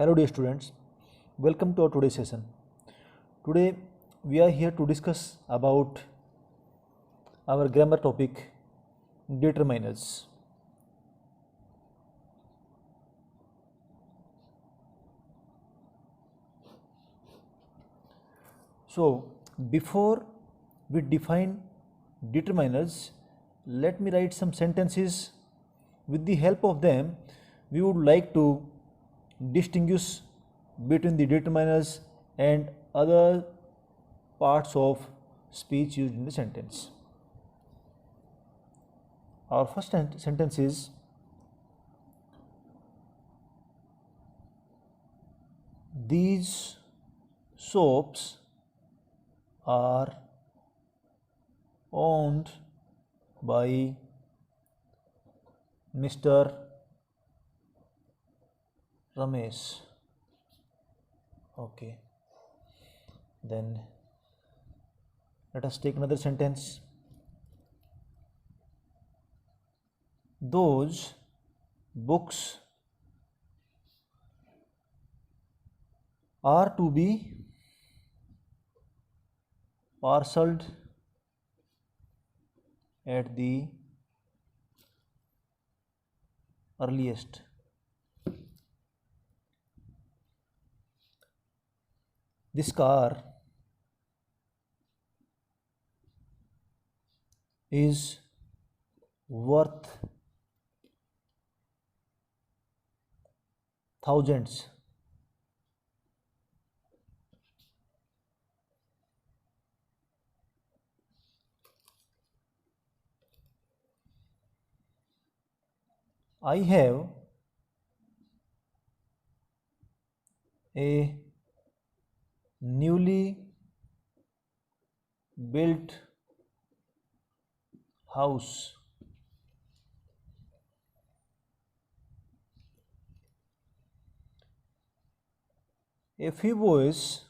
Hello dear students, welcome to our today's session. Today we are here to discuss about our grammar topic determiners. So before we define determiners, let me write some sentences. With the help of them, we would like to distinguish between the determiners and other parts of speech used in the sentence. Our first sentence is these soaps are owned by Mr. Ramesh. Okay, then let us take another sentence. Those books are to be parceled at the earliest. This car is worth thousands. I have a newly built house. A few boys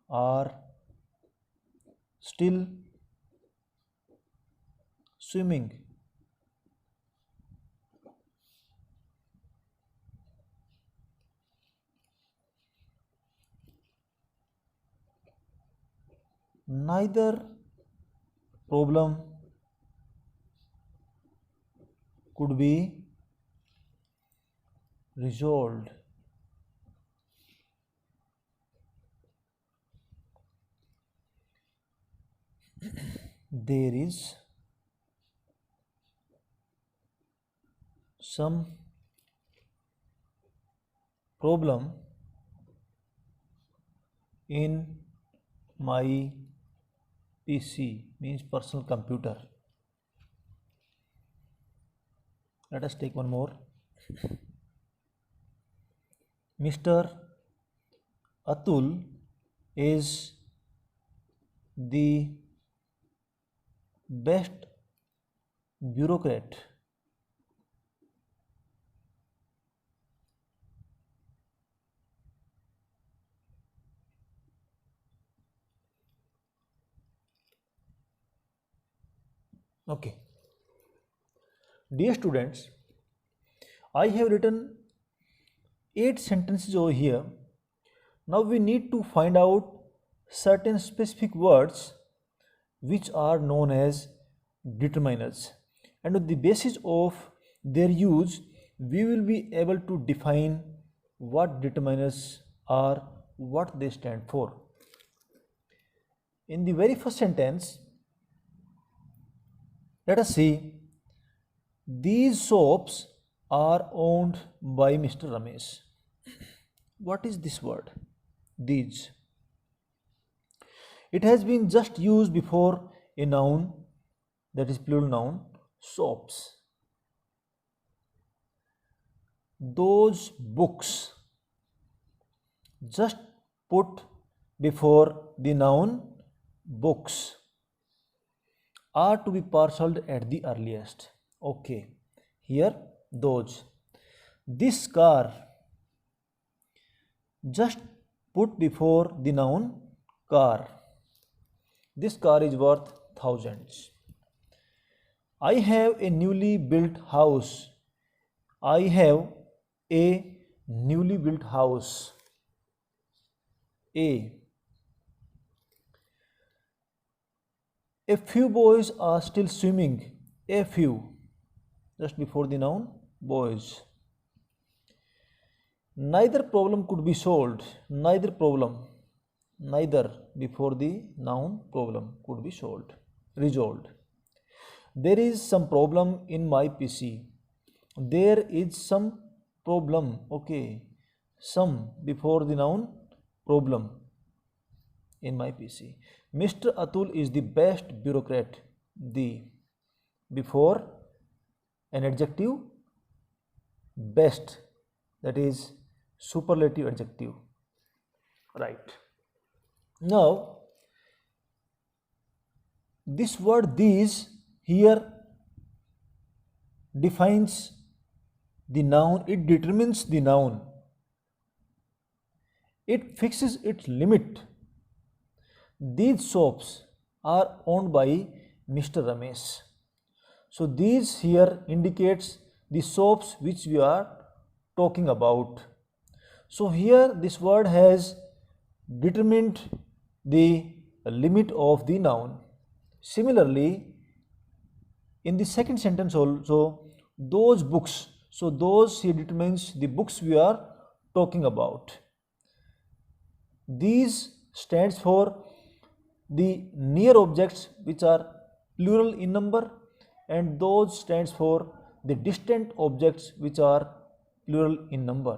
are still swimming. Neither problem could be resolved. There is some problem in my PC, means personal computer. Let us take one more. Mr. Atul is the best bureaucrat. Okay. Dear students, I have written 8 sentences over here. Now we need to find out certain specific words which are known as determiners, and on the basis of their use we will be able to define what determiners are, what they stand for. In the very first sentence, let us see, these soaps are owned by Mr. Ramesh. What is this word? These. It has been just used before a noun, that is plural noun, soaps. Those books, just put before the noun books, are to be parceled at the earliest. Okay, here those. This car, just put before the noun car. This car is worth thousands. I have a newly built house. I have a newly built house. A few boys are still swimming. A few, just before the noun, boys. Neither problem could be solved. Neither problem, neither before the noun problem could be solved, resolved. There is some problem in my PC. There is some problem. Okay, some before the noun problem in my PC. Mr. Atul is the best bureaucrat. The before an adjective, best, that is superlative adjective. Right. Now, this word these here defines the noun, it determines the noun, it fixes its limit. These soaps are owned by Mr. Ramesh. So these here indicates the soaps which we are talking about. So here this word has determined the limit of the noun. Similarly, in the second sentence also, those books, so those here determines the books we are talking about. These stands for the near objects which are plural in number, and those stands for the distant objects which are plural in number.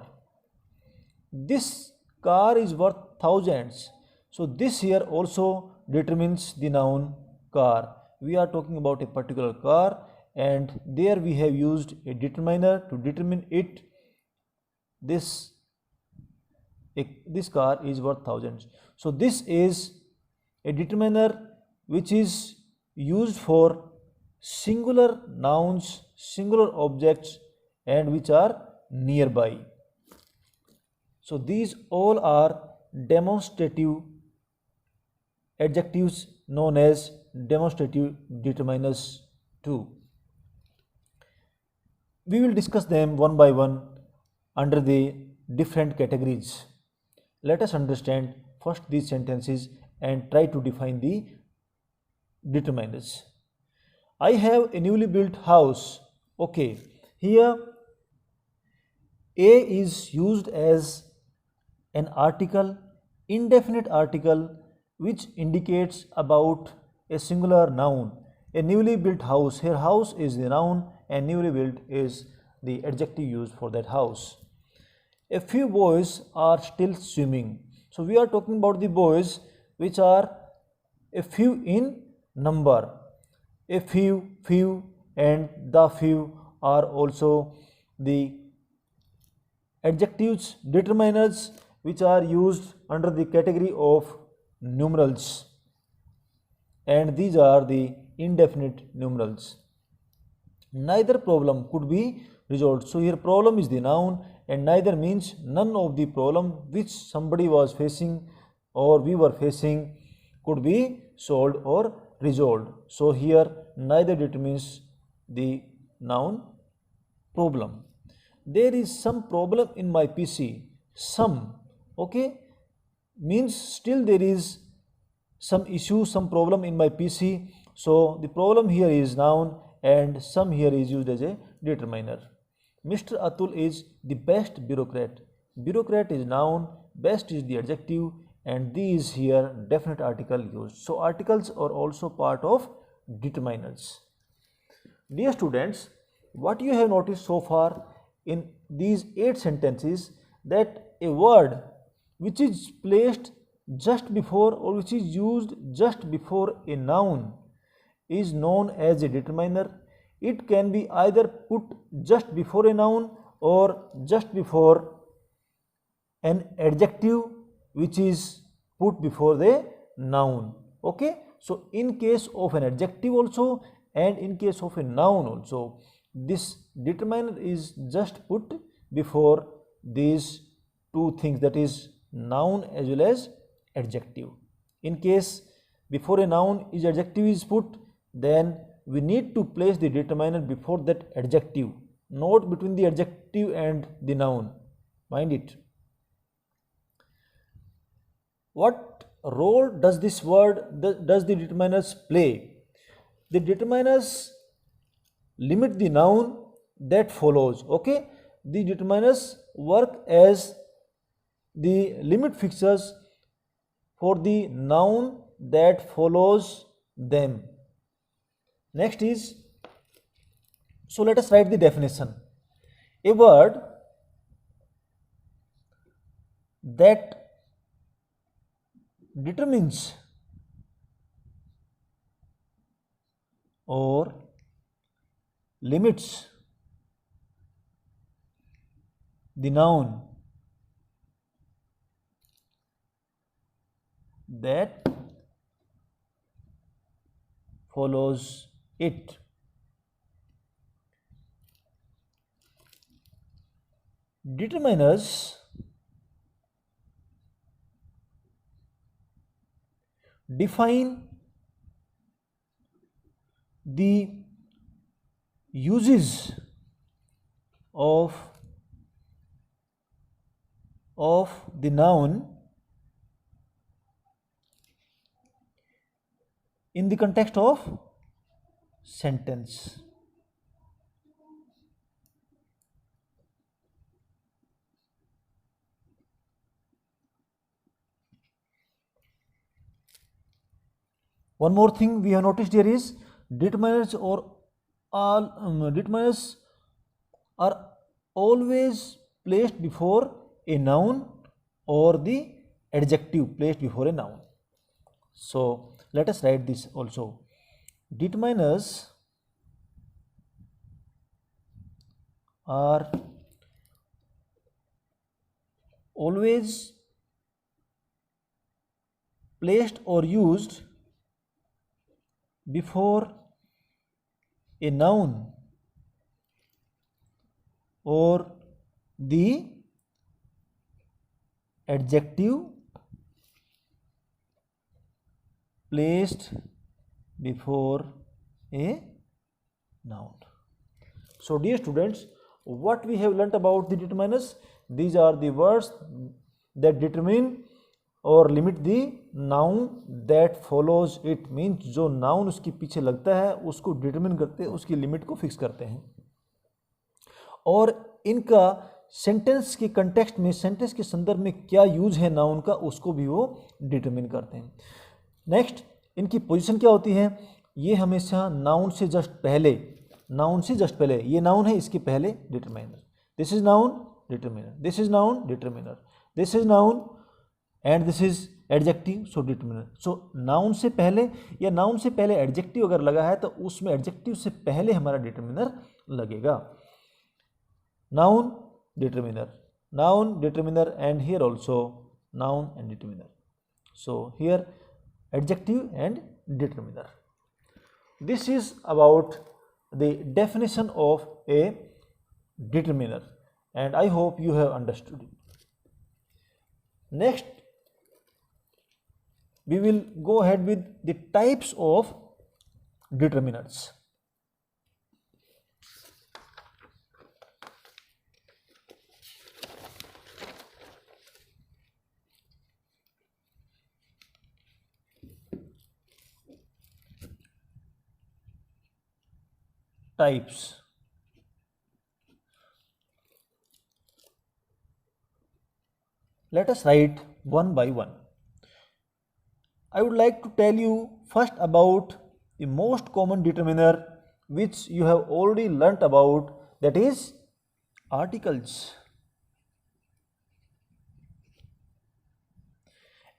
This car is worth thousands. So this here also determines the noun car. We are talking about a particular car, and there we have used a determiner to determine it. This car is worth thousands. So this is a determiner which is used for singular nouns, singular objects, and which are nearby. So these all are demonstrative adjectives known as demonstrative determiners too. We will discuss them one by one under the different categories. Let us understand first these sentences and try to define the determiners. I have a newly built house. Okay, here A is used as an article, indefinite article, which indicates about a singular noun. A newly built house, here house is the noun and newly built is the adjective used for that house. A few boys are still swimming. So we are talking about the boys which are a few in number. A few, and the few are also the adjectives, determiners which are used under the category of numerals, and these are the indefinite numerals. Neither problem could be resolved. So here problem is the noun, and neither means none of the problem which somebody was facing or we were facing could be solved or resolved. So here neither determines the noun problem. There is some problem in my PC. Some, okay, means still there is some issue, some problem in my PC. So the problem here is noun and some here is used as a determiner. Mr. Atul is the best bureaucrat. Bureaucrat is noun, best is the adjective, and these here definite article used. So articles are also part of determiners. Dear students, what you have noticed so far in these 8 sentences, that a word which is placed just before or which is used just before a noun is known as a determiner. It can be either put just before a noun or just before an adjective which is put before the noun. Okay, so in case of an adjective also and in case of a noun also, this determiner is just put before these two things, that is noun as well as adjective. In case before a noun is adjective is put, then we need to place the determiner before that adjective. not between the adjective and the noun. Mind it. What role does this word, does the determiners play? The determiners limit the noun that follows. Okay, the determiners work as the limit fixers for the noun that follows them. Next is, so let us write the definition. A word that determines or limits the noun that follows it. Determiners define the uses of the noun in the context of sentence. One more thing we have noticed here is determiners determiners are always placed before a noun or the adjective placed before a noun. So let us write this also. Determiners are always placed or used before a noun or the adjective placed before a noun. So dear students, what we have learnt about the determiners, these are the words that determine और limit the noun that follows it, means जो noun उसके पीछे लगता है उसको determine करते हैं, उसकी लिमिट को फिक्स करते हैं, और इनका सेंटेंस के कंटेक्स्ट में, सेंटेंस के संदर्भ में क्या यूज है नाउन का, उसको भी वो डिटरमिन करते हैं. नेक्स्ट, इनकी पोजीशन क्या होती है, ये हमेशा नाउन से जस्ट पहले, ये नाउन है, इसके पहले determiner, this is noun determiner, this is noun determiner, this is noun and this is adjective, so determiner. So noun से पहले या नाउन से पहले एडजेक्टिव अगर लगा है तो उसमें एडजेक्टिव से पहले हमारा डिटरमिनर लगेगा. Noun determiner and here also noun and determiner. So here adjective and determiner. This is about the definition of A determiner and I hope you have understood it. Next, we will go ahead with the types of determinants. Types. Let us write one by one. I would like to tell you first about the most common determiner which you have already learnt about, that is articles.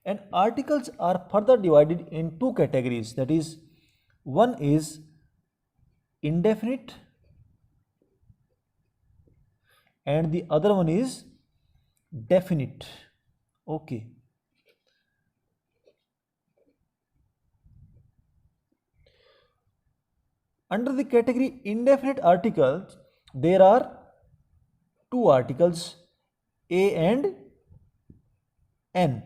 And articles are further divided in two categories, that is, one is indefinite and the other one is definite. Okay. Under the category indefinite articles, there are two articles, a and n.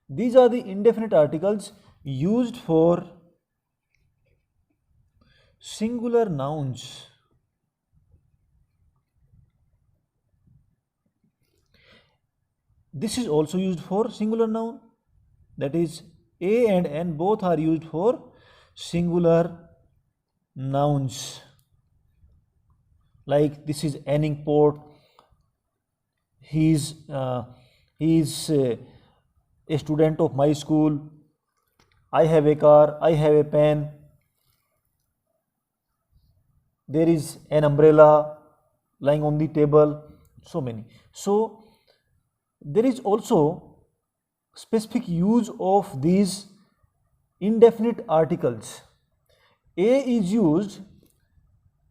These are the indefinite articles used for singular nouns This is also used for singular noun, that is a and n both are used for singular nouns. Like this is Anning Port, he is a student of my school, I have a car, I have a pen, there is an umbrella lying on the table, so many. So there is also specific use of these indefinite articles. A is used,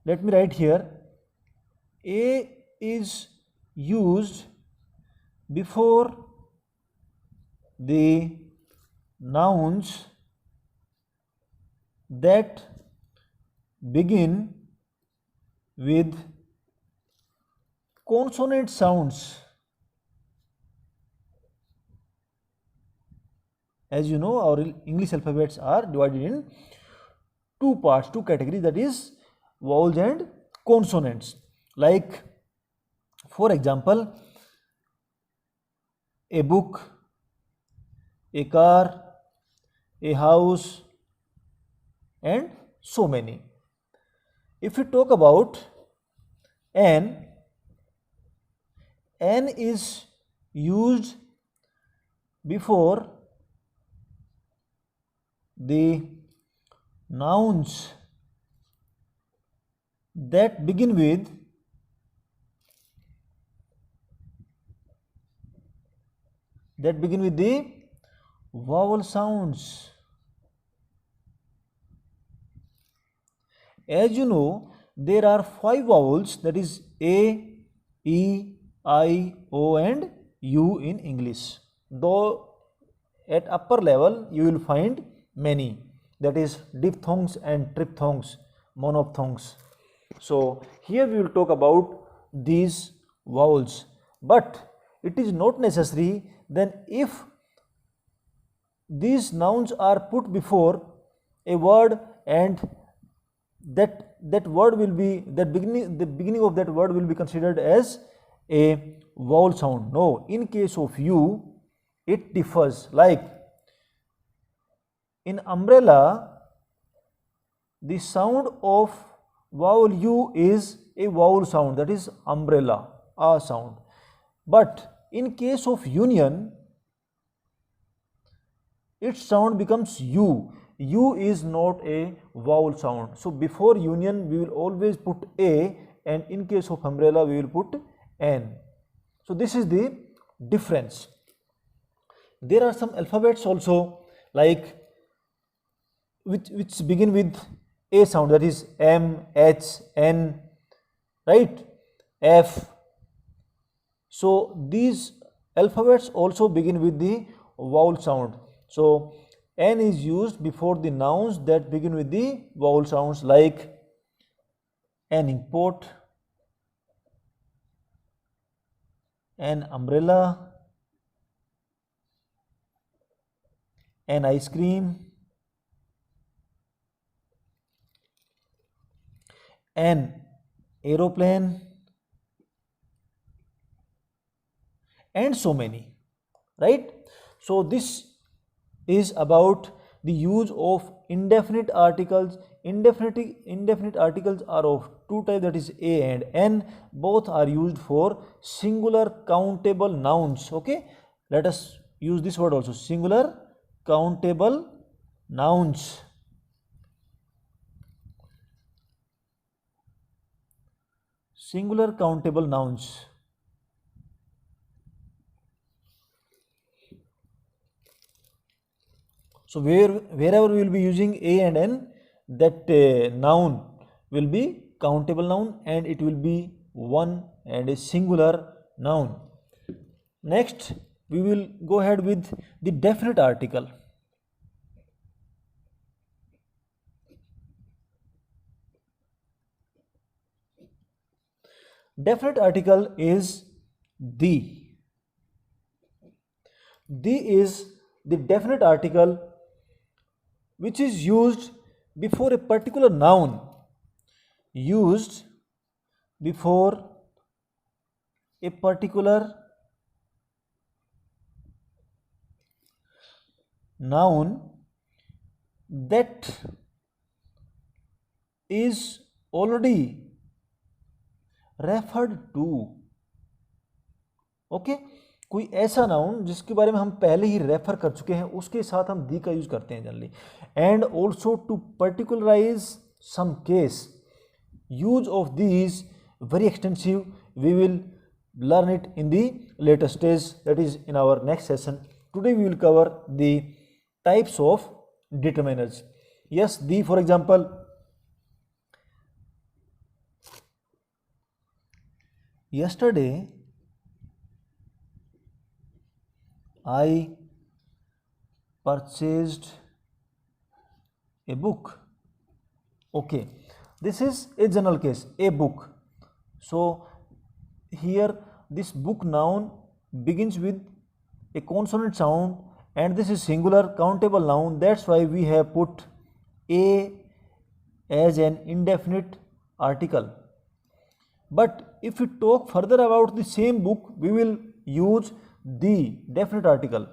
let me write here, A is used before the nouns that begin with consonant sounds. As you know, our English alphabets are divided in two parts, two categories, that is vowels and consonants. Like for example, a book, a car, a house, and so many. If we talk about N is used before the nouns that begin with the vowel sounds. As you know, there are 5 vowels, that is A, E, I, O and U in English. Though at upper level you will find many, that is diphthongs and triphthongs, monophthongs. So here we will talk about these vowels, but it is not necessary. Then if these nouns are put before a word and that word will be, the beginning of that word will be considered as a vowel sound. No, in case of U it differs. Like in umbrella, the sound of vowel U is a vowel sound, that is umbrella, a sound. But in case of union, its sound becomes U. U is not a vowel sound. So before union we will always put A, and in case of umbrella we will put N. So this is the difference. There are some alphabets also, like which begin with A sound, that is M, H, N, right, F. So these alphabets also begin with the vowel sound. So N is used before the nouns that begin with the vowel sounds, like Anning Port, an umbrella, an ice cream, an aeroplane, and so many, right? So this is about the use of indefinite articles. Indefinite articles are of two types, that is A and N. Both are used for singular countable nouns. Okay, let us use this word also, singular countable nouns. Singular countable nouns. So wherever we will be using A and N, that noun will be countable noun and it will be one and a singular noun. Next we will go ahead with the definite article. Definite article is the. The is the definite article which is used before a particular noun, used before a particular noun that is already referred to. Okay कोई ऐसा noun जिसके बारे में हम पहले ही refer कर चुके हैं, उसके साथ हम दी का यूज करते हैं generally. And also to particularize some case, use of these very extensive. We will learn it in the later stage, that is in our next session. Today we will cover the types of determiners. Yes, the, for example, yesterday I purchased a book. Okay, this is a general case, a book. So here this book noun begins with a consonant sound and this is singular countable noun. That's why we have put a as an indefinite article. But if we talk further about the same book, we will use the definite article,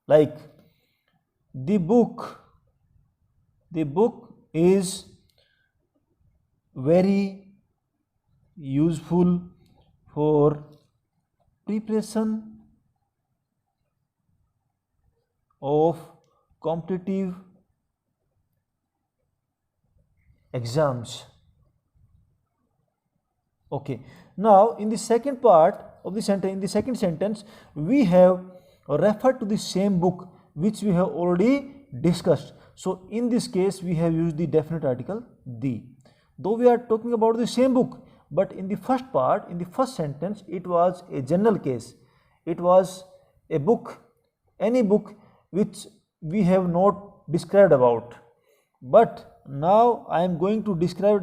like the book is very useful for preparation of competitive exams. Okay, now in the second part of the sentence, in the second sentence, we have referred to the same book which we have already discussed. So in this case we have used the definite article the. Though we are talking about the same book, but in the first part, in the first sentence, it was a general case. It was a book, any book which we have not described about. But now I am going to describe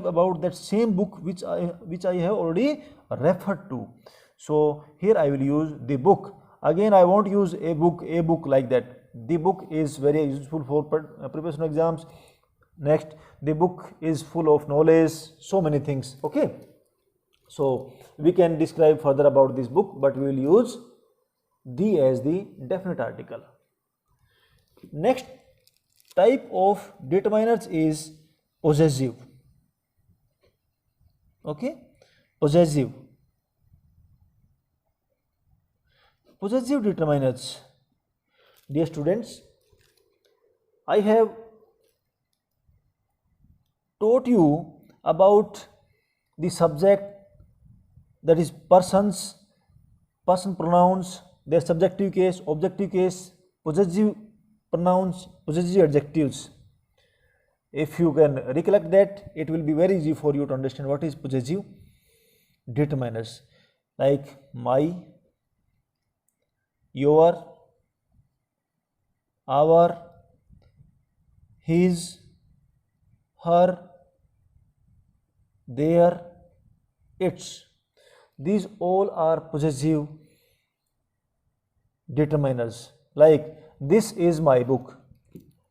about that same book which I have already referred to. So here I will use the book. Again I won't use a book like that. The book is very useful for preparation exams. Next, the book is full of knowledge, so many things. Okay, so we can describe further about this book, but we will use the as the definite article. Next type of determiners is possessive. Okay, possessive determiners. Dear students, I have taught you about the subject, that is person pronouns, their subjective case, objective case, possessive pronouns, possessive adjectives. If you can recollect that, it will be very easy for you to understand what is possessive determiners, like my, your, our, his, her, their, its. These all are possessive determiners. Like this is my book.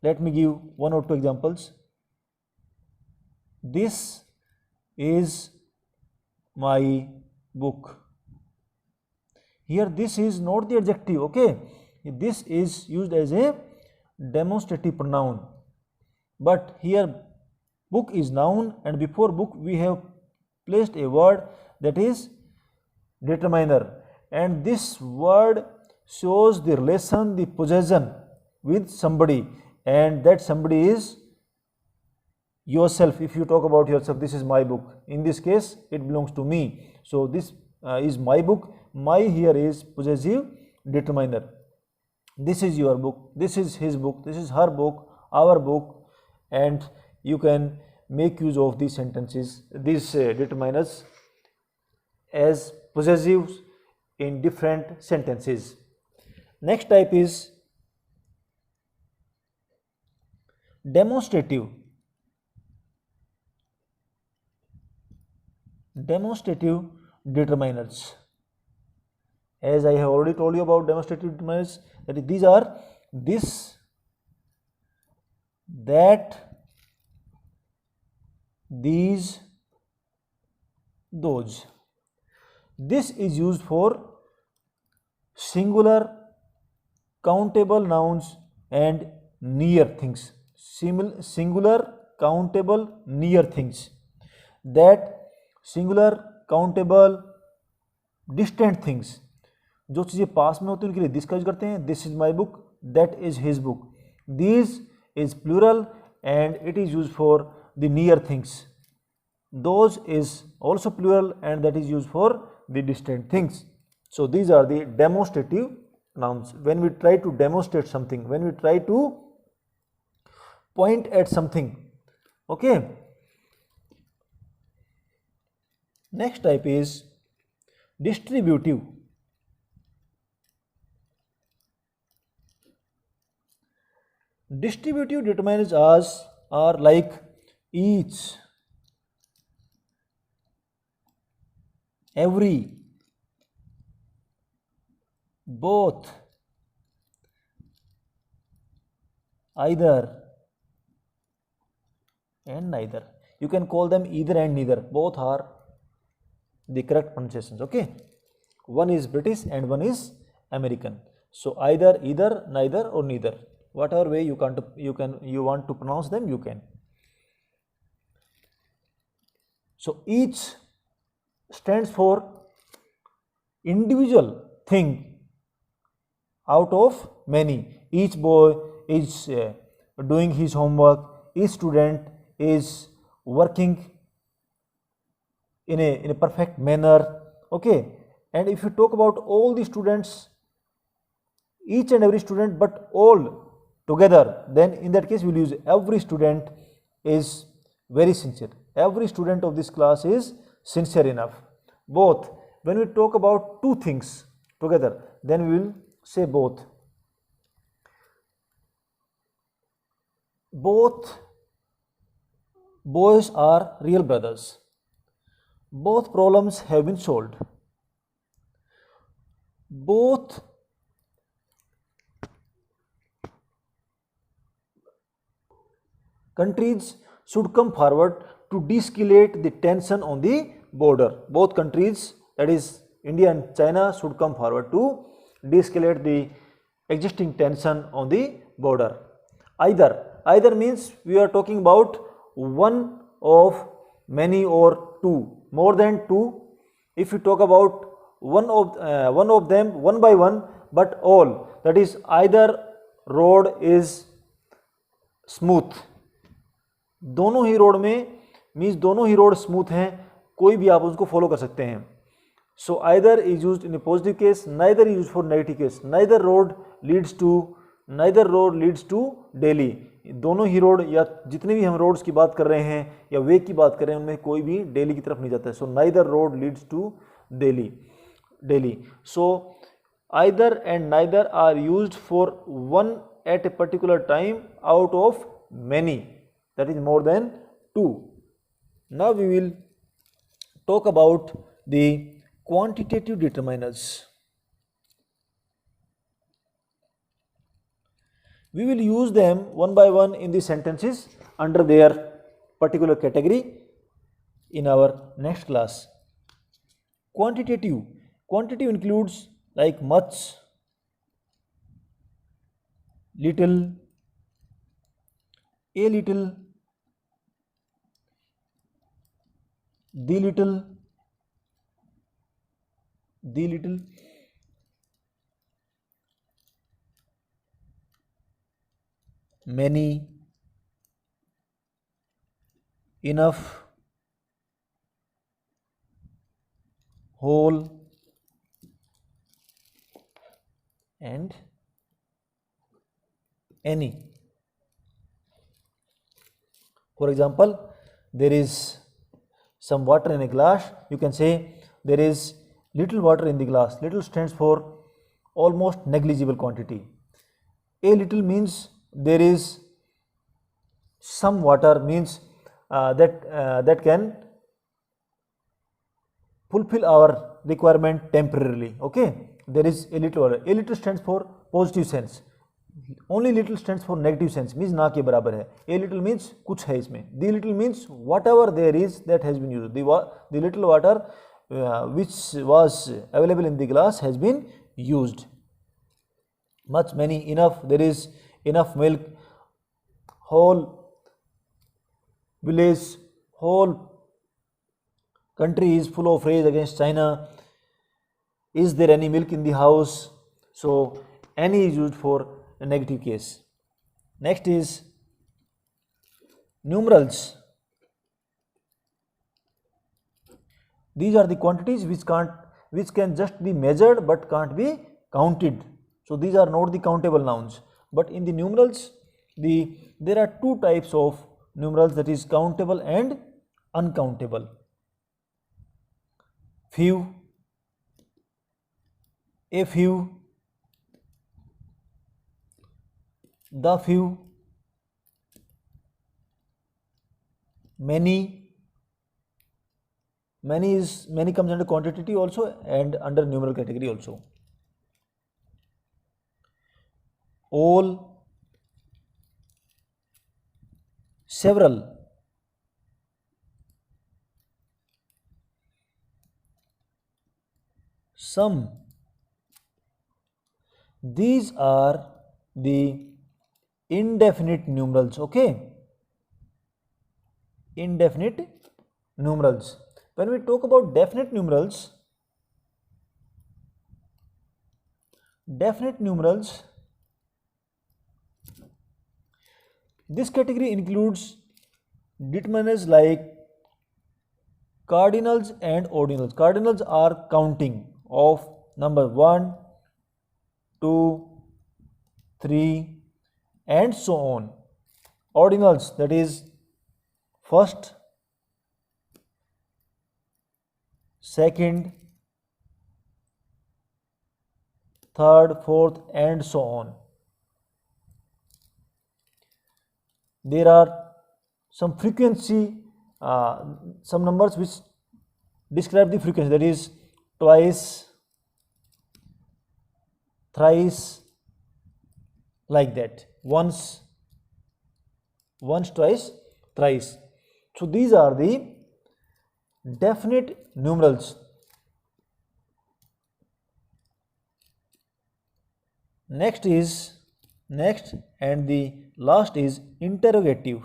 Let me give one or two examples. This is my book. Here this is not the adjective, okay? This is used as a demonstrative pronoun. But here book is noun and before book we have placed a word that is determiner, and this word shows the relation, the possession with somebody, and that somebody is yourself. If you talk about yourself, this is my book, in this case it belongs to me. So this is my book. My here is possessive determiner. This is your book, this is his book, this is her book, our book, and you can make use of these sentences, these determiners as possessives in different sentences. Next type is demonstrative determiners. As I have already told you about demonstrative determiners, that is, these are this, that, these, those. This is used for singular countable nouns and near things. Singular, countable, near things. That singular, countable, distant things, जो चीज़ें पास में होती हैं उनके लिए this का use करते हैं. This is my book, that is his book. These is plural and it is use for the near things. Those is also plural and that is use for the distant things. So these are the demonstrative nouns. When we try to demonstrate something, when we try to point at something. Okay. Next type is distributive. Distributive determinants are like each, every, both, either and neither. You can call them either and neither. Both are the correct pronunciations. Okay, one is British and one is American. So either, neither or neither, whatever way you want to pronounce them, you can. So each stands for individual thing out of many. Each boy is doing his homework, each student is working in a perfect manner. Okay, and if you talk about all the students, each and every student, but all together, then in that case we will use every student is very sincere. Every student of this class is sincere enough. Both, when we talk about two things together, then we will say both. Both boys are real brothers. Both problems have been solved. Both countries should come forward to de-escalate the tension on the border. Both countries, that is India and China, should come forward to de-escalate the existing tension on the border. Either means we are talking about one of many or two, more than two. If you talk about one of them, one by one, but all, that is either road is smooth. दोनों ही road में means दोनों ही road smooth हैं, कोई भी आप उसको follow कर सकते हैं. So either is used in a positive case, neither is used for negative case. Neither road leads to Delhi. दोनों ही रोड या जितने भी हम रोड्स की बात कर रहे हैं या वे की बात कर रहे हैं, उनमें कोई भी दिल्ली की तरफ नहीं जाता है. So neither road leads to Delhi. So either and neither are used for one at a particular time out of many, that is more than two. Now we will talk about the quantitative determiners. We will use them one by one in the sentences under their particular category in our next class. Quantitative includes like much, little, a little, the little, many, enough, whole, and any. For example, there is some water in a glass. You can say there is little water in the glass. Little stands for almost negligible quantity. A little means there is some water, means that can fulfill our requirement temporarily. Okay, there is a little water. A little stands for positive sense. Only little stands for negative sense, means ना के बराबर है. A little means कुछ है इसमें. The little means whatever there is that has been used. The little water which was available in the glass has been used. much, many, enough, there is enough milk, whole village, whole country is full of rage against China. Is there any milk in the house? So any is used for a negative case. Next is numerals. These are the quantities which can just be measured but can't be counted. So these are not the countable nouns. But in the numerals, there are two types of numerals, that is countable and uncountable. Few, a few, the few, many. Many comes under quantitative also and under numeral category also. All, several, some. These are the indefinite numerals. Okay, indefinite numerals. When we talk about definite numerals, this category includes determinants like cardinals and ordinals. Cardinals are counting of number 1, 2, 3 and so on. Ordinals, that is first, second, third, fourth and so on. There are some frequency, some numbers which describe the frequency, that is twice, thrice, like that, once, twice, thrice. So these are the definite numerals. Next and the last is interrogative.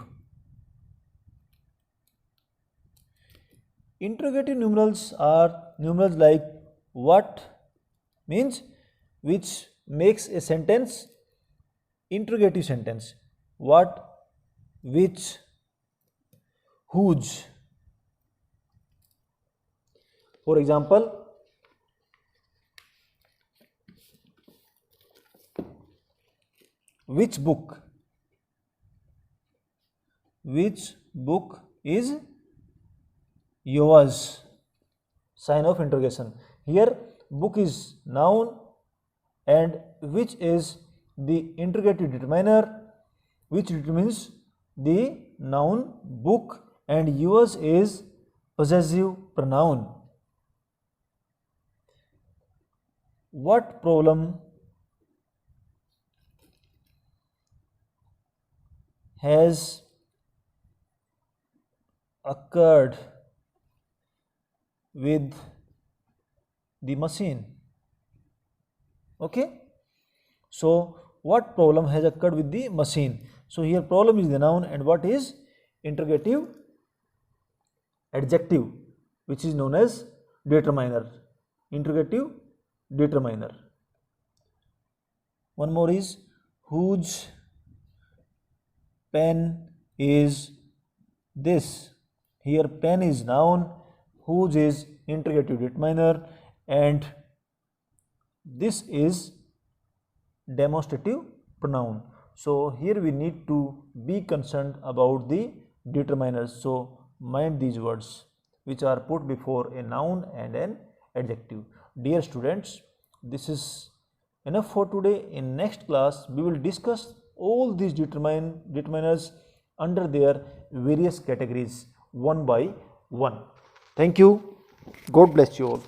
Interrogative numerals are numerals like what, means which makes a sentence interrogative sentence. What, which, whose. For example, which book? Which book is yours? Sign of interrogation. Here book is noun and which is the interrogative determiner, which determines the noun book, and yours is possessive pronoun. What problem has occurred with the machine? Okay, so what problem has occurred with the machine? So here problem is the noun and what is interrogative adjective, which is known as determiner. Interrogative determiner. One more is whose pen is this? Here pen is noun, whose is interrogative determiner, and this is demonstrative pronoun. So here we need to be concerned about the determiners. So mind these words which are put before a noun and an adjective. Dear students, this is enough for today. In next class we will discuss all these determiners under their various categories one by one. Thank you. God bless you all.